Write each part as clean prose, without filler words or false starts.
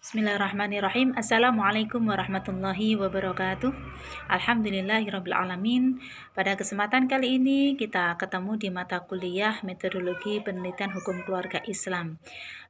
Bismillahirrahmanirrahim. Assalamualaikum warahmatullahi wabarakatuh. Alhamdulillahirrabbilalamin. Pada kesempatan kali ini kita ketemu di mata kuliah Metodologi Penelitian Hukum Keluarga Islam.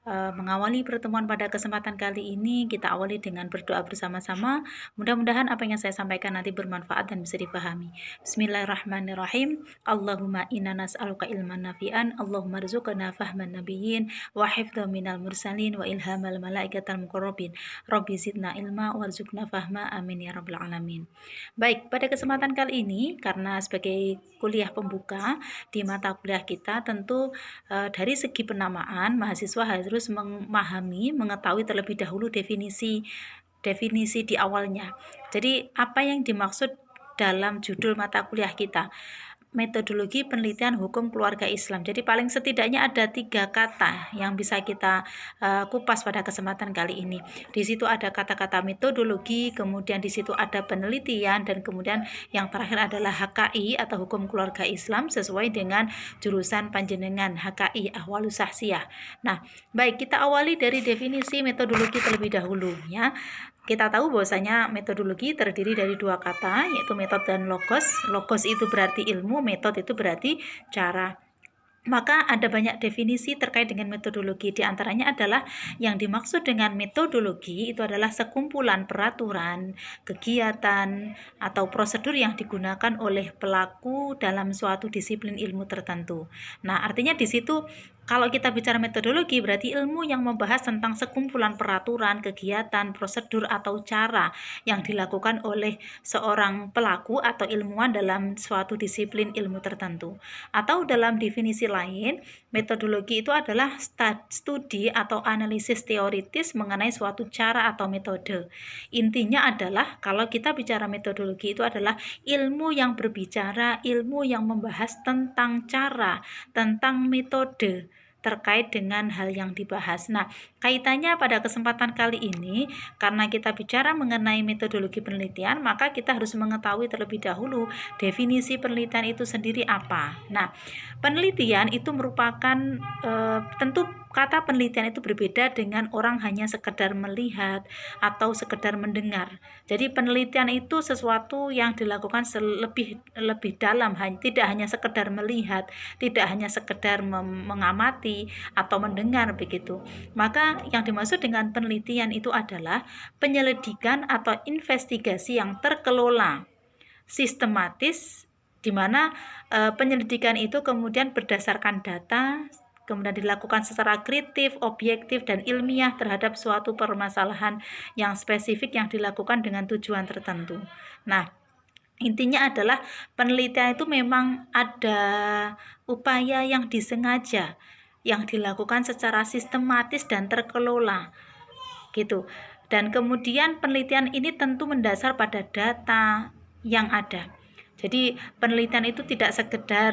Mengawali pertemuan pada kesempatan kali ini, kita awali dengan berdoa bersama-sama. Mudah-mudahan apa yang saya sampaikan nanti bermanfaat dan bisa dipahami. Bismillahirrahmanirrahim. Allahumma inna nas'aluka ilman nafi'an, Allahumma rizukana fahman nabiyyin, wa hifdha minal mursalin, wa ilhamal malaikatal muqarrabin. Rabbi zidna ilma warzuqna fahma, amin ya rabbal alamin. Baik, pada kesempatan kali ini, karena sebagai kuliah pembuka di mata kuliah kita, tentu dari segi penamaan, mahasiswa harus memahami, mengetahui terlebih dahulu definisi di awalnya. Jadi, apa yang dimaksud dalam judul mata kuliah kita? Metodologi penelitian hukum keluarga Islam. Jadi paling setidaknya ada 3 kata yang bisa kita kupas pada kesempatan kali ini. Di situ ada kata-kata metodologi, kemudian di situ ada penelitian, dan kemudian yang terakhir adalah HKI atau hukum keluarga Islam sesuai dengan jurusan panjenengan HKI Ahwalus Sahsiyah. Nah, baik, kita awali dari definisi metodologi terlebih dahulu ya. Kita tahu bahwasanya metodologi terdiri dari 2 kata, yaitu metode dan logos. Logos itu berarti ilmu, metode itu berarti cara. Maka ada banyak definisi terkait dengan metodologi. Di antaranya adalah yang dimaksud dengan metodologi itu adalah sekumpulan peraturan, kegiatan, atau prosedur yang digunakan oleh pelaku dalam suatu disiplin ilmu tertentu. Nah, artinya di situ kalau kita bicara metodologi berarti ilmu yang membahas tentang sekumpulan peraturan, kegiatan, prosedur, atau cara yang dilakukan oleh seorang pelaku atau ilmuwan dalam suatu disiplin ilmu tertentu. Atau dalam definisi lain, metodologi itu adalah studi atau analisis teoritis mengenai suatu cara atau metode. Intinya adalah kalau kita bicara metodologi itu adalah ilmu yang berbicara, ilmu yang membahas tentang cara, tentang metode terkait dengan hal yang dibahas. Nah, kaitannya pada kesempatan kali ini, karena kita bicara mengenai metodologi penelitian, maka kita harus mengetahui terlebih dahulu definisi penelitian itu sendiri apa. Nah, penelitian itu merupakan tentu kata penelitian itu berbeda dengan orang hanya sekedar melihat atau sekedar mendengar. Jadi penelitian itu sesuatu yang dilakukan lebih dalam, tidak hanya sekedar melihat, tidak hanya sekedar mengamati atau mendengar begitu. Maka yang dimaksud dengan penelitian itu adalah penyelidikan atau investigasi yang terkelola, sistematis, di mana penyelidikan itu kemudian berdasarkan data, kemudian dilakukan secara kritis, objektif, dan ilmiah terhadap suatu permasalahan yang spesifik yang dilakukan dengan tujuan tertentu. Nah, intinya adalah penelitian itu memang ada upaya yang disengaja, yang dilakukan secara sistematis dan terkelola, gitu. Dan kemudian penelitian ini tentu mendasar pada data yang ada. Jadi penelitian itu tidak sekedar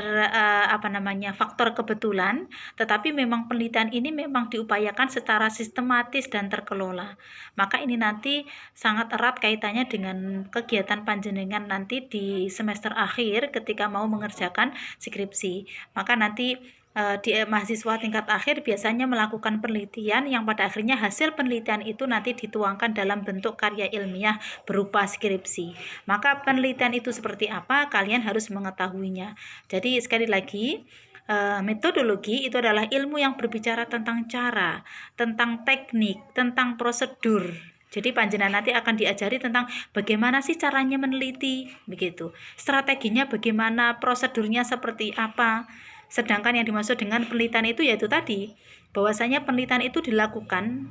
faktor kebetulan, tetapi memang penelitian ini memang diupayakan secara sistematis dan terkelola. Maka ini nanti sangat erat kaitannya dengan kegiatan panjenengan nanti di semester akhir ketika mau mengerjakan skripsi. Maka nanti di mahasiswa tingkat akhir biasanya melakukan penelitian yang pada akhirnya hasil penelitian itu nanti dituangkan dalam bentuk karya ilmiah berupa skripsi. Maka penelitian itu seperti apa, kalian harus mengetahuinya. Jadi sekali lagi, metodologi itu adalah ilmu yang berbicara tentang cara, tentang teknik, tentang prosedur. Jadi panjenengan nanti akan diajari tentang bagaimana sih caranya meneliti, begitu. Strateginya bagaimana, prosedurnya seperti apa. Sedangkan yang dimaksud dengan penelitian itu yaitu tadi, bahwasanya penelitian itu dilakukan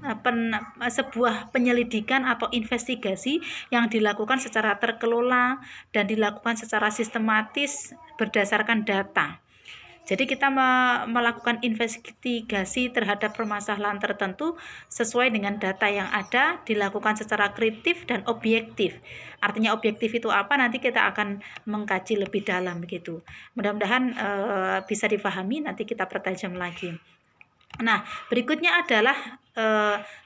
sebuah penyelidikan atau investigasi yang dilakukan secara terkelola dan dilakukan secara sistematis berdasarkan data. Jadi kita melakukan investigasi terhadap permasalahan tertentu sesuai dengan data yang ada, dilakukan secara kritis dan objektif. Artinya objektif itu apa? Nanti kita akan mengkaji lebih dalam begitu. Mudah-mudahan bisa dipahami, nanti kita pertajam lagi. Nah, berikutnya adalah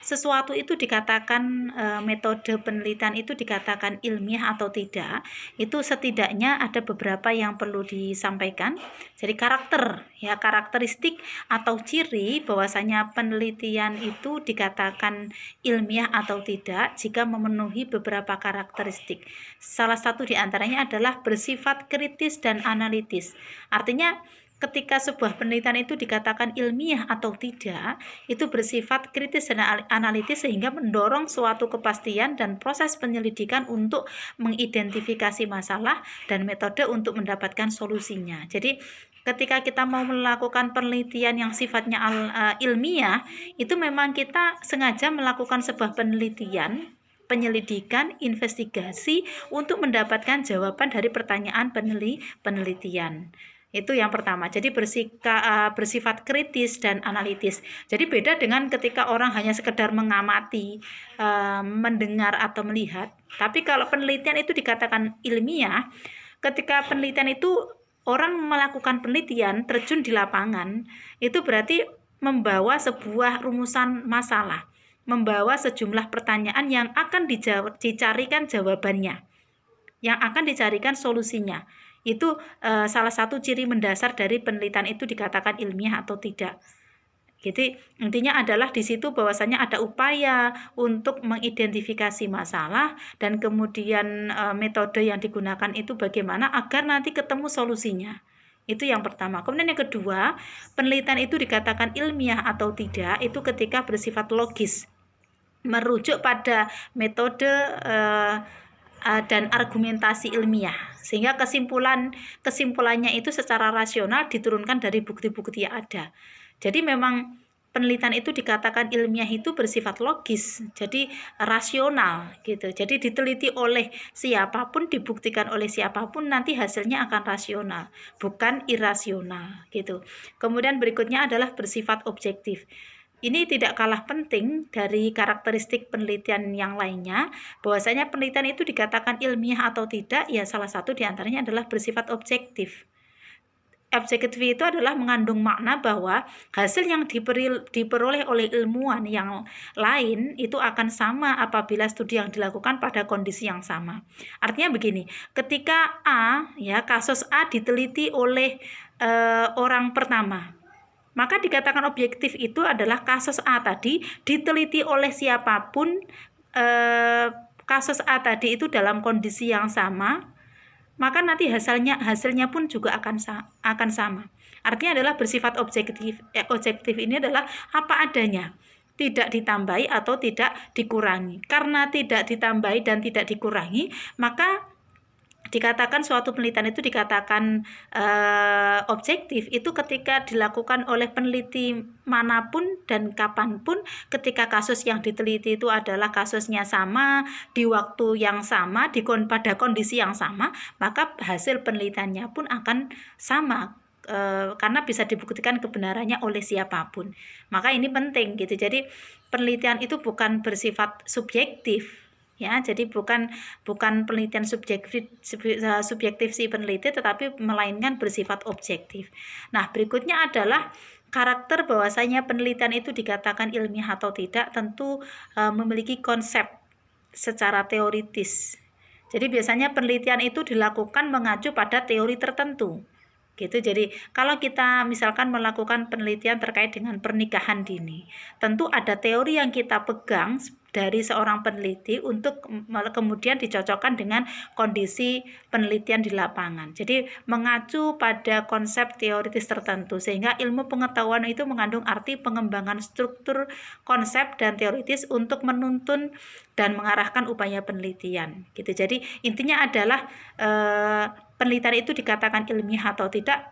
sesuatu itu dikatakan metode penelitian itu dikatakan ilmiah atau tidak, itu setidaknya ada beberapa yang perlu disampaikan. Jadi karakteristik atau ciri bahwasanya penelitian itu dikatakan ilmiah atau tidak jika memenuhi beberapa karakteristik. Salah satu di antaranya adalah bersifat kritis dan analitis. Artinya ketika sebuah penelitian itu dikatakan ilmiah atau tidak, itu bersifat kritis dan analitis sehingga mendorong suatu kepastian dan proses penyelidikan untuk mengidentifikasi masalah dan metode untuk mendapatkan solusinya. Jadi ketika kita mau melakukan penelitian yang sifatnya ilmiah, itu memang kita sengaja melakukan sebuah penelitian, penyelidikan, investigasi untuk mendapatkan jawaban dari pertanyaan penelitian. Itu yang pertama. Jadi bersifat kritis dan analitis. Jadi beda dengan ketika orang hanya sekedar mengamati, mendengar atau melihat. Tapi kalau penelitian itu dikatakan ilmiah, ketika penelitian itu orang melakukan penelitian, terjun di lapangan, itu berarti membawa sebuah rumusan masalah, membawa sejumlah pertanyaan yang akan dicarikan jawabannya, yang akan dicarikan solusinya. Itu salah satu ciri mendasar dari penelitian itu dikatakan ilmiah atau tidak. Jadi intinya adalah di situ bahwasanya ada upaya untuk mengidentifikasi masalah dan kemudian metode yang digunakan itu bagaimana agar nanti ketemu solusinya. Itu yang pertama. Kemudian yang kedua, penelitian itu dikatakan ilmiah atau tidak itu ketika bersifat logis, merujuk pada metode dan argumentasi ilmiah, sehingga kesimpulannya itu secara rasional diturunkan dari bukti-bukti yang ada. Jadi memang penelitian itu dikatakan ilmiah itu bersifat logis, jadi rasional gitu. Jadi diteliti oleh siapapun, dibuktikan oleh siapapun, nanti hasilnya akan rasional, bukan irasional gitu. Kemudian berikutnya adalah bersifat objektif. Ini tidak kalah penting dari karakteristik penelitian yang lainnya, bahwasanya penelitian itu dikatakan ilmiah atau tidak, ya salah satu diantaranya adalah bersifat objektif. Objektif itu adalah mengandung makna bahwa hasil yang diperoleh oleh ilmuwan yang lain itu akan sama apabila studi yang dilakukan pada kondisi yang sama. Artinya begini, ketika kasus A diteliti oleh orang pertama, maka dikatakan objektif itu adalah kasus A tadi diteliti oleh siapapun, kasus A tadi itu dalam kondisi yang sama, maka nanti hasilnya pun juga akan sama. Artinya adalah bersifat objektif. Objektif ini adalah apa adanya, tidak ditambahi atau tidak dikurangi. Karena tidak ditambahi dan tidak dikurangi, maka dikatakan suatu penelitian itu dikatakan objektif itu ketika dilakukan oleh peneliti manapun dan kapanpun, ketika kasus yang diteliti itu adalah kasusnya sama, di waktu yang sama, pada kondisi yang sama, maka hasil penelitiannya pun akan sama, karena bisa dibuktikan kebenarannya oleh siapapun. Maka ini penting gitu. Jadi penelitian itu bukan bersifat subjektif, ya, jadi bukan penelitian subjektif si peneliti, tetapi melainkan bersifat objektif. Nah, berikutnya adalah karakter bahwasanya penelitian itu dikatakan ilmiah atau tidak, tentu memiliki konsep secara teoritis. Jadi biasanya penelitian itu dilakukan mengacu pada teori tertentu. Gitu. Jadi kalau kita misalkan melakukan penelitian terkait dengan pernikahan dini, tentu ada teori yang kita pegang dari seorang peneliti untuk kemudian dicocokkan dengan kondisi penelitian di lapangan. Jadi mengacu pada konsep teoritis tertentu, sehingga ilmu pengetahuan itu mengandung arti pengembangan struktur konsep dan teoritis untuk menuntun dan mengarahkan upaya penelitian. Gitu. Jadi intinya adalah penelitian itu dikatakan ilmiah atau tidak,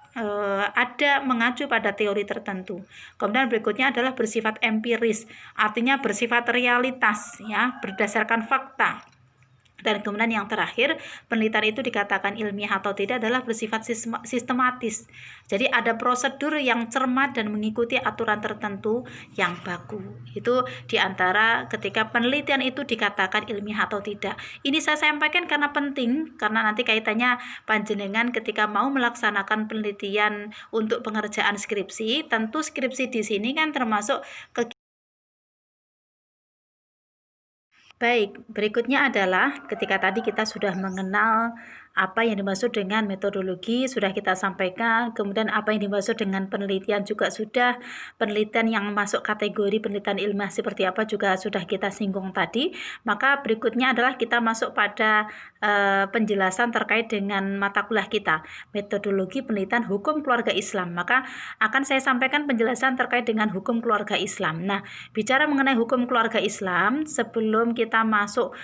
ada mengacu pada teori tertentu. Kemudian berikutnya adalah bersifat empiris, artinya bersifat realitas, ya, berdasarkan fakta. Dan kemudian yang terakhir, penelitian itu dikatakan ilmiah atau tidak adalah bersifat sistematis. Jadi ada prosedur yang cermat dan mengikuti aturan tertentu yang baku. Itu diantara ketika penelitian itu dikatakan ilmiah atau tidak. Ini saya sampaikan karena penting, karena nanti kaitannya panjenengan ketika mau melaksanakan penelitian untuk pengerjaan skripsi. Tentu skripsi di sini kan termasuk Baik, berikutnya adalah ketika tadi kita sudah mengenal apa yang dimaksud dengan metodologi, sudah kita sampaikan, kemudian apa yang dimaksud dengan penelitian juga sudah, penelitian yang masuk kategori penelitian ilmiah seperti apa juga sudah kita singgung tadi. Maka berikutnya adalah kita masuk pada penjelasan terkait dengan mata kuliah kita, metodologi penelitian hukum keluarga Islam. Maka akan saya sampaikan penjelasan terkait dengan hukum keluarga Islam. Nah, bicara mengenai hukum keluarga Islam, sebelum kita masuk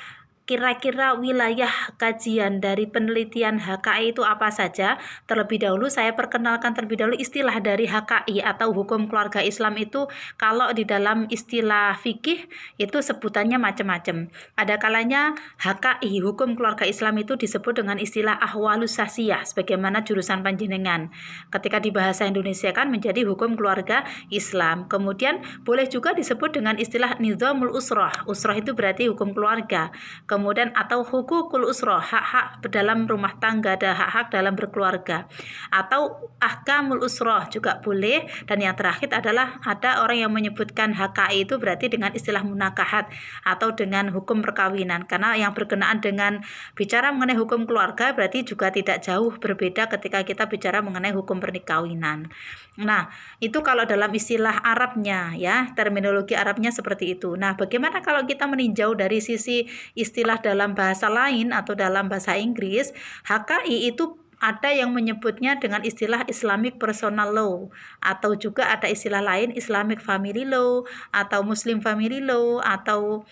kira-kira wilayah kajian dari penelitian HKI itu apa saja? Terlebih dahulu saya perkenalkan terlebih dahulu istilah dari HKI atau hukum keluarga Islam itu. Kalau di dalam istilah fikih itu sebutannya macam-macam. Ada kalanya HKI hukum keluarga Islam itu disebut dengan istilah ahwalus sasiyah sebagaimana jurusan panjenengan. Ketika di bahasa Indonesia kan menjadi hukum keluarga Islam. Kemudian boleh juga disebut dengan istilah nizamul usrah. Usrah itu berarti hukum keluarga. Kemudian atau hukukul usroh, hak-hak dalam rumah tangga, ada hak-hak dalam berkeluarga, atau ahkamul usroh juga boleh. Dan yang terakhir adalah ada orang yang menyebutkan HKI itu berarti dengan istilah munakahat atau dengan hukum perkawinan, karena yang berkenaan dengan bicara mengenai hukum keluarga berarti juga tidak jauh berbeda ketika kita bicara mengenai hukum perkawinan. Nah, itu kalau dalam istilah Arabnya ya, terminologi Arabnya seperti itu. Nah, bagaimana kalau kita meninjau dari sisi istilah dalam bahasa lain atau dalam bahasa Inggris? HKI itu ada yang menyebutnya dengan istilah Islamic Personal Law, atau juga ada istilah lain Islamic Family Law atau Muslim Family Law atau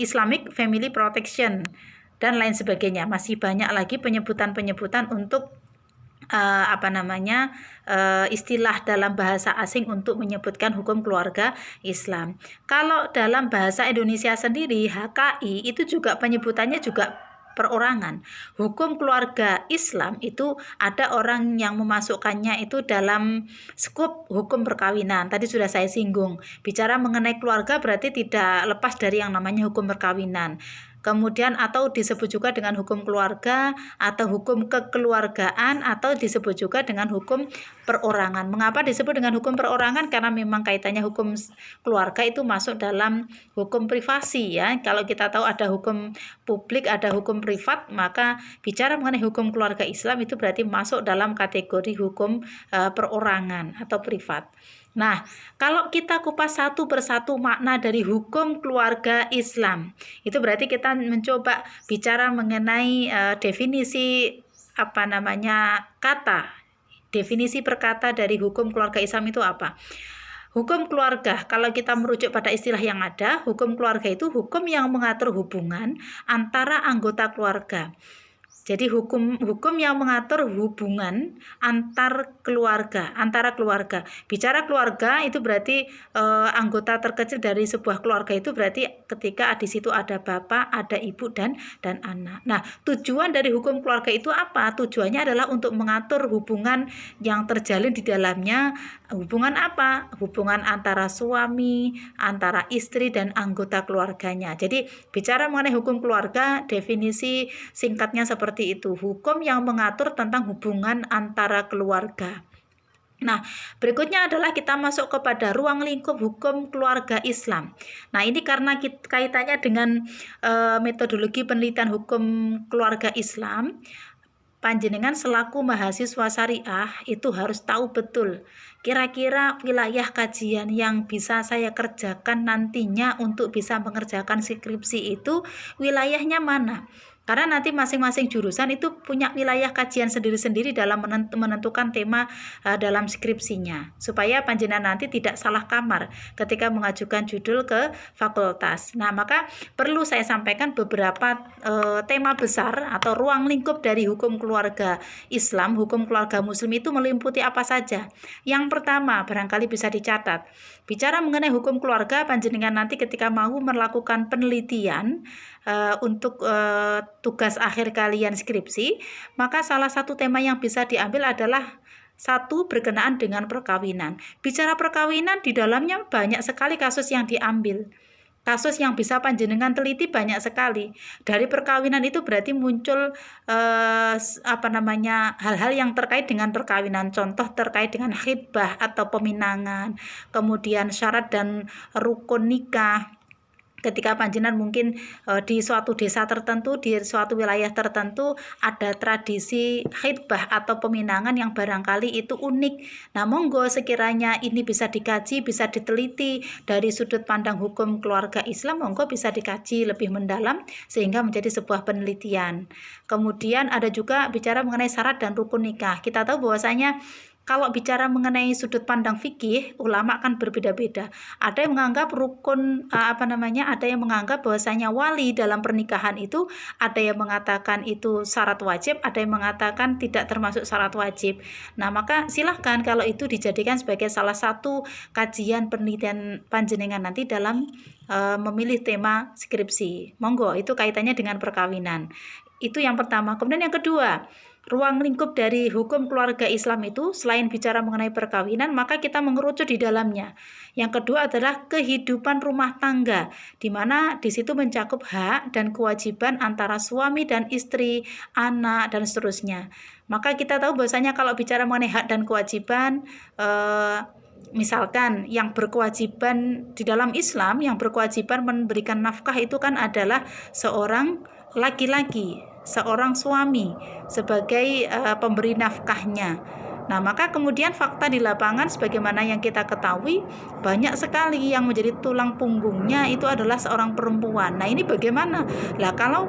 Islamic Family Protection dan lain sebagainya. Masih banyak lagi penyebutan-penyebutan untuk istilah dalam bahasa asing untuk menyebutkan hukum keluarga Islam. Kalau dalam bahasa Indonesia sendiri, HKI itu juga penyebutannya juga perorangan. Hukum keluarga Islam itu ada orang yang memasukkannya itu dalam skup hukum perkawinan. Tadi sudah saya singgung. Bicara mengenai keluarga berarti tidak lepas dari yang namanya hukum perkawinan. Kemudian atau disebut juga dengan hukum keluarga atau hukum kekeluargaan atau disebut juga dengan hukum perorangan. Mengapa disebut dengan hukum perorangan? Karena memang kaitannya hukum keluarga itu masuk dalam hukum privasi ya. Kalau kita tahu ada hukum publik, ada hukum privat, maka bicara mengenai hukum keluarga Islam itu berarti masuk dalam kategori hukum perorangan atau privat. Nah, kalau kita kupas satu persatu makna dari hukum keluarga Islam, itu berarti kita mencoba bicara mengenai definisi kata. Definisi perkata dari hukum keluarga Islam itu apa? Hukum keluarga, kalau kita merujuk pada istilah yang ada, hukum keluarga itu hukum yang mengatur hubungan antara anggota keluarga. Jadi hukum yang mengatur hubungan antara keluarga. Bicara keluarga itu berarti anggota terkecil dari sebuah keluarga itu berarti ketika di situ ada bapak, ada ibu dan anak. Nah, tujuan dari hukum keluarga itu apa? Tujuannya adalah untuk mengatur hubungan yang terjalin di dalamnya. Hubungan apa? Hubungan antara suami, antara istri dan anggota keluarganya. Jadi bicara mengenai hukum keluarga, definisi singkatnya seperti itu, hukum yang mengatur tentang hubungan antara keluarga. Nah, berikutnya adalah kita masuk kepada ruang lingkup hukum keluarga Islam. Nah, ini karena kaitannya dengan metodologi penelitian hukum keluarga Islam, panjenengan selaku mahasiswa syariah itu harus tahu betul kira-kira wilayah kajian yang bisa saya kerjakan nantinya untuk bisa mengerjakan skripsi itu wilayahnya mana. Karena nanti masing-masing jurusan itu punya wilayah kajian sendiri-sendiri dalam menentukan tema dalam skripsinya. Supaya panjenengan nanti tidak salah kamar ketika mengajukan judul ke fakultas. Nah, maka perlu saya sampaikan beberapa tema besar atau ruang lingkup dari hukum keluarga Islam, hukum keluarga Muslim itu meliputi apa saja. Yang pertama, barangkali bisa dicatat. Bicara mengenai hukum keluarga, panjenengan nanti ketika mau melakukan penelitian, untuk tugas akhir kalian skripsi, maka salah satu tema yang bisa diambil adalah satu, berkenaan dengan perkawinan. Bicara perkawinan, di dalamnya banyak sekali kasus yang diambil. Kasus yang bisa panjenengan teliti banyak sekali. Dari perkawinan itu berarti muncul hal-hal yang terkait dengan perkawinan. Contoh terkait dengan khitbah atau peminangan, kemudian syarat dan rukun nikah. Ketika panjenengan mungkin di suatu desa tertentu, di suatu wilayah tertentu ada tradisi khitbah atau peminangan yang barangkali itu unik. Nah, monggo sekiranya ini bisa dikaji, bisa diteliti dari sudut pandang hukum keluarga Islam, monggo bisa dikaji lebih mendalam sehingga menjadi sebuah penelitian. Kemudian ada juga bicara mengenai syarat dan rukun nikah. Kita tahu bahwasanya kalau bicara mengenai sudut pandang fikih, ulama kan berbeda-beda. Ada yang menganggap ada yang menganggap bahwasanya wali dalam pernikahan itu, ada yang mengatakan itu syarat wajib, ada yang mengatakan tidak termasuk syarat wajib. Nah, maka silahkan kalau itu dijadikan sebagai salah satu kajian penelitian panjenengan nanti dalam memilih tema skripsi. Monggo, itu kaitannya dengan perkawinan. Itu yang pertama. Kemudian yang kedua, ruang lingkup dari hukum keluarga Islam itu selain bicara mengenai perkawinan, maka kita mengerucut di dalamnya. Yang kedua adalah kehidupan rumah tangga, di mana di situ mencakup hak dan kewajiban antara suami dan istri, anak, dan seterusnya. Maka kita tahu bahwasanya kalau bicara mengenai hak dan kewajiban, misalkan yang berkewajiban di dalam Islam, yang berkewajiban memberikan nafkah itu kan adalah seorang laki-laki, seorang suami sebagai pemberi nafkahnya. Nah, maka kemudian fakta di lapangan sebagaimana yang kita ketahui, banyak sekali yang menjadi tulang punggungnya itu adalah seorang perempuan. Nah, ini bagaimana? Lah, kalau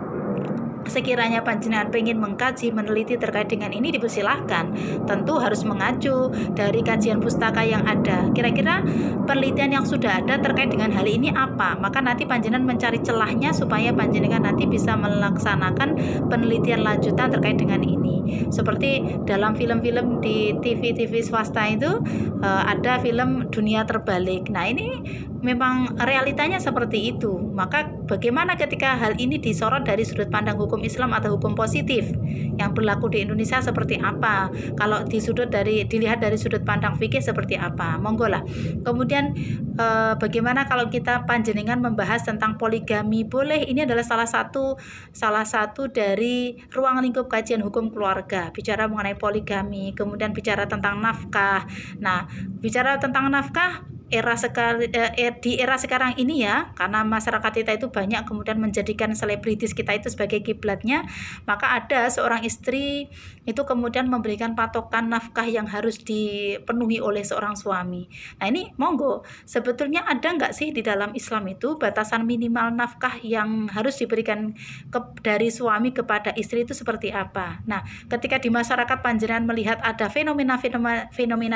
sekiranya panjenengan pengen mengkaji, meneliti terkait dengan ini, dipersilahkan. Tentu harus mengacu dari kajian pustaka yang ada. Kira-kira penelitian yang sudah ada terkait dengan hal ini apa? Maka nanti panjenengan mencari celahnya supaya panjenengan nanti bisa melaksanakan penelitian lanjutan terkait dengan ini. Seperti dalam film-film di TV swasta itu ada film Dunia Terbalik. Nah, ini memang realitanya seperti itu. Maka bagaimana ketika hal ini disorot dari sudut pandang hukum Islam atau hukum positif yang berlaku di Indonesia seperti apa? Kalau dilihat dari sudut pandang fikih seperti apa? Monggo lah. Kemudian bagaimana kalau kita panjenengan membahas tentang poligami? Boleh, ini adalah salah satu dari ruang lingkup kajian hukum keluarga. Bicara mengenai poligami, kemudian bicara tentang nafkah. Nah, bicara tentang nafkah di era sekarang ini ya, karena masyarakat kita itu banyak kemudian menjadikan selebritis kita itu sebagai kiblatnya, maka ada seorang istri itu kemudian memberikan patokan nafkah yang harus dipenuhi oleh seorang suami. Nah, ini monggo, sebetulnya ada nggak sih di dalam Islam itu batasan minimal nafkah yang harus diberikan dari suami kepada istri itu seperti apa? Nah, ketika di masyarakat panjenengan melihat ada fenomena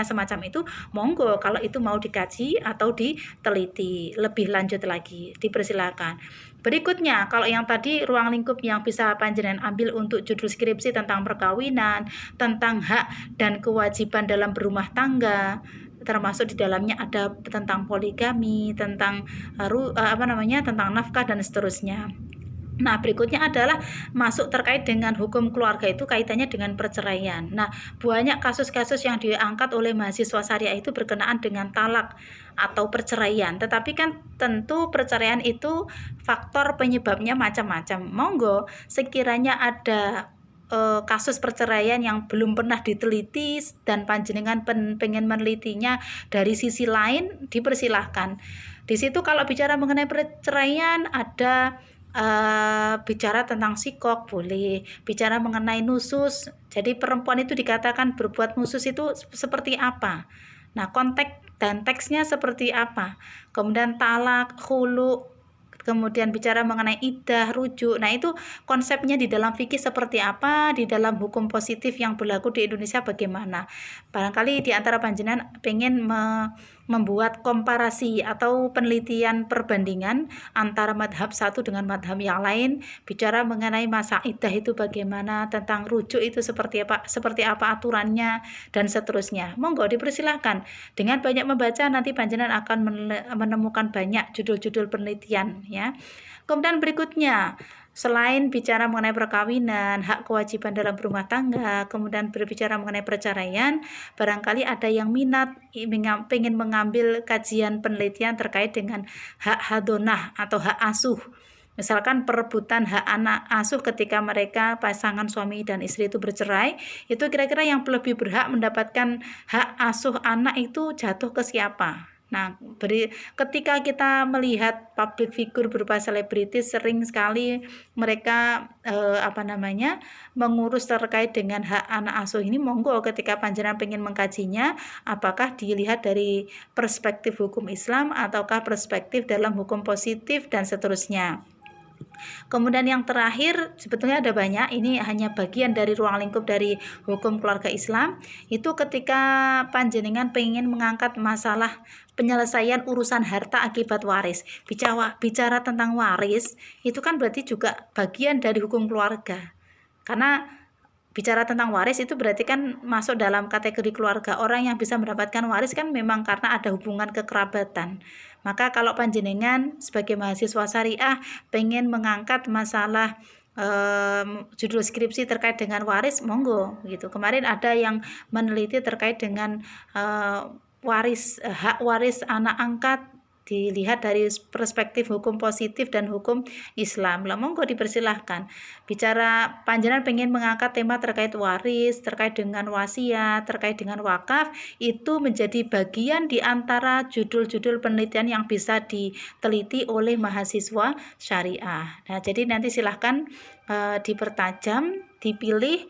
semacam itu, monggo kalau itu mau dikaji atau diteliti lebih lanjut lagi, dipersilakan. Berikutnya, kalau yang tadi ruang lingkup yang bisa panjenengan ambil untuk judul skripsi tentang perkawinan, tentang hak dan kewajiban dalam berumah tangga, termasuk di dalamnya ada tentang poligami, tentang tentang nafkah dan seterusnya. Nah, berikutnya adalah masuk terkait dengan hukum keluarga, itu kaitannya dengan perceraian. Nah, banyak kasus-kasus yang diangkat oleh mahasiswa syariah itu berkenaan dengan talak atau perceraian. Tetapi kan tentu perceraian itu faktor penyebabnya macam-macam. Monggo, sekiranya ada kasus perceraian yang belum pernah diteliti dan panjenengan pengen menelitinya dari sisi lain, dipersilahkan. Di situ kalau bicara mengenai perceraian ada bicara tentang sikok boleh, bicara mengenai nusus, jadi perempuan itu dikatakan berbuat nusus itu seperti apa, nah konteks dan teksnya seperti apa, kemudian talak, khulu, kemudian bicara mengenai iddah, rujuk. Nah, itu konsepnya di dalam fikih seperti apa, di dalam hukum positif yang berlaku di Indonesia bagaimana. Barangkali di antara panjenengan pengen membuat komparasi atau penelitian perbandingan antara madhab satu dengan madhab yang lain, bicara mengenai masa iddah itu bagaimana, tentang rujuk itu seperti apa aturannya, dan seterusnya. Monggo dipersilahkan. Dengan banyak membaca nanti panjenengan akan menemukan banyak judul-judul penelitian ya. Kemudian berikutnya, selain bicara mengenai perkawinan, hak kewajiban dalam berumah tangga, kemudian berbicara mengenai perceraian, barangkali ada yang minat ingin mengambil kajian penelitian terkait dengan hak hadonah atau hak asuh. Misalkan perebutan hak anak asuh ketika mereka pasangan suami dan istri itu bercerai, itu kira-kira yang lebih berhak mendapatkan hak asuh anak itu jatuh ke siapa? Nah, ketika kita melihat public figure berupa selebritis, sering sekali mereka mengurus terkait dengan hak anak asuh ini. Monggo ketika panjenengan ingin mengkajinya, apakah dilihat dari perspektif hukum Islam ataukah perspektif dalam hukum positif dan seterusnya. Kemudian yang terakhir, sebetulnya ada banyak, ini hanya bagian dari ruang lingkup dari hukum keluarga Islam. Itu ketika panjenengan pengen mengangkat masalah penyelesaian urusan harta akibat waris. Bicara tentang waris, itu kan berarti juga bagian dari hukum keluarga. Karena bicara tentang waris itu berarti kan masuk dalam kategori keluarga. Orang yang bisa mendapatkan waris kan memang karena ada hubungan kekerabatan. Maka kalau panjenengan sebagai mahasiswa syariah pengen mengangkat masalah judul skripsi terkait dengan waris, monggo gitu. Kemarin ada yang meneliti terkait dengan hak waris anak angkat, dilihat dari perspektif hukum positif dan hukum Islam. Lah monggo dipersilahkan. Bicara panjenengan pengen mengangkat tema terkait waris, terkait dengan wasiat, terkait dengan wakaf, itu menjadi bagian di antara judul-judul penelitian yang bisa diteliti oleh mahasiswa syariah. Nah, jadi nanti silahkan dipertajam, dipilih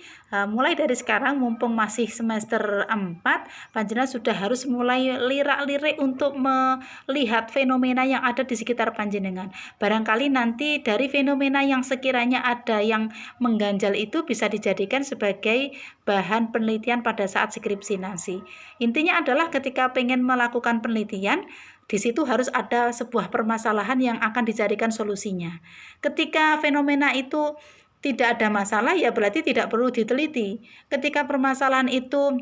mulai dari sekarang mumpung masih semester 4, panjenengan sudah harus mulai lirak-lirik untuk melihat fenomena yang ada di sekitar panjenengan. Barangkali nanti dari fenomena yang sekiranya ada yang mengganjal itu bisa dijadikan sebagai bahan penelitian pada saat skripsi nanti. Intinya adalah ketika pengen melakukan penelitian, di situ harus ada sebuah permasalahan yang akan dicarikan solusinya. Ketika fenomena itu tidak ada masalah, ya berarti tidak perlu diteliti. Ketika permasalahan itu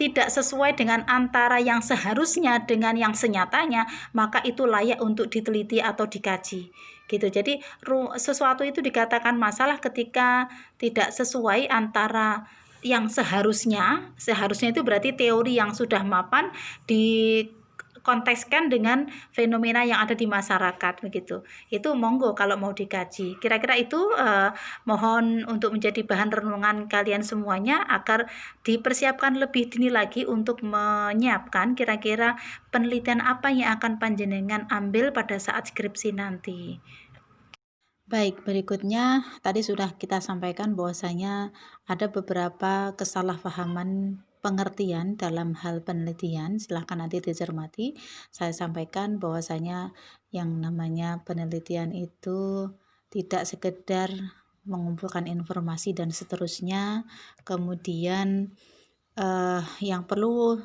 tidak sesuai dengan antara yang seharusnya dengan yang senyatanya, maka itu layak untuk diteliti atau dikaji. Gitu. Jadi sesuatu itu dikatakan masalah ketika tidak sesuai antara yang seharusnya itu berarti teori yang sudah mapan dikontekskan dengan fenomena yang ada di masyarakat begitu. Itu monggo kalau mau dikaji. Kira-kira itu mohon untuk menjadi bahan renungan kalian semuanya agar dipersiapkan lebih dini lagi untuk menyiapkan kira-kira penelitian apa yang akan panjenengan ambil pada saat skripsi nanti. Baik, berikutnya tadi sudah kita sampaikan bahwasanya ada beberapa kesalahpahaman pengertian dalam hal penelitian. Silahkan nanti dicermati. Saya sampaikan bahwasanya yang namanya penelitian itu tidak sekedar mengumpulkan informasi dan seterusnya. Kemudian yang perlu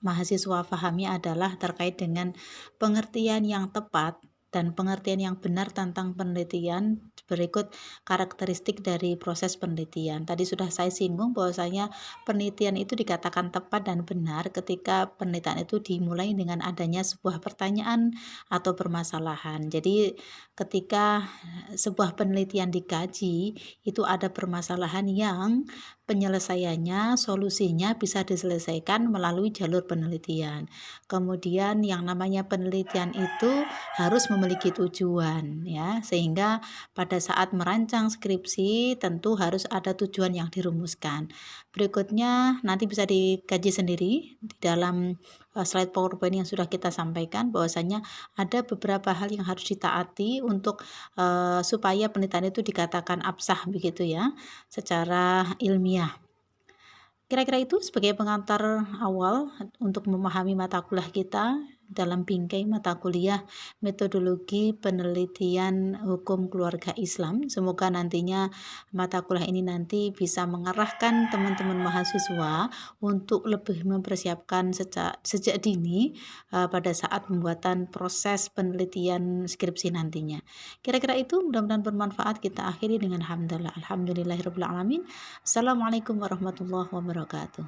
mahasiswa pahami adalah terkait dengan pengertian yang tepat dan pengertian yang benar tentang penelitian. Berikut karakteristik dari proses penelitian. Tadi sudah saya singgung bahwasanya penelitian itu dikatakan tepat dan benar ketika penelitian itu dimulai dengan adanya sebuah pertanyaan atau permasalahan. Jadi ketika sebuah penelitian dikaji, itu ada permasalahan yang penyelesaiannya, solusinya bisa diselesaikan melalui jalur penelitian. Kemudian yang namanya penelitian itu harus memiliki tujuan ya, sehingga pada saat merancang skripsi tentu harus ada tujuan yang dirumuskan. Berikutnya nanti bisa dikaji sendiri di dalam slide PowerPoint yang sudah kita sampaikan bahwasanya ada beberapa hal yang harus ditaati untuk supaya penelitian itu dikatakan absah begitu ya, secara ilmiah. Kira-kira itu sebagai pengantar awal untuk memahami mata kuliah kita dalam bingkai mata kuliah metodologi penelitian hukum keluarga Islam. Semoga nantinya mata kuliah ini nanti bisa mengarahkan teman-teman mahasiswa untuk lebih mempersiapkan sejak dini pada saat pembuatan proses penelitian skripsi nantinya. Kira-kira itu mudah-mudahan bermanfaat. Kita akhiri dengan hamdalah. Alhamdulillahirabbil alamin. Assalamualaikum warahmatullahi wabarakatuh.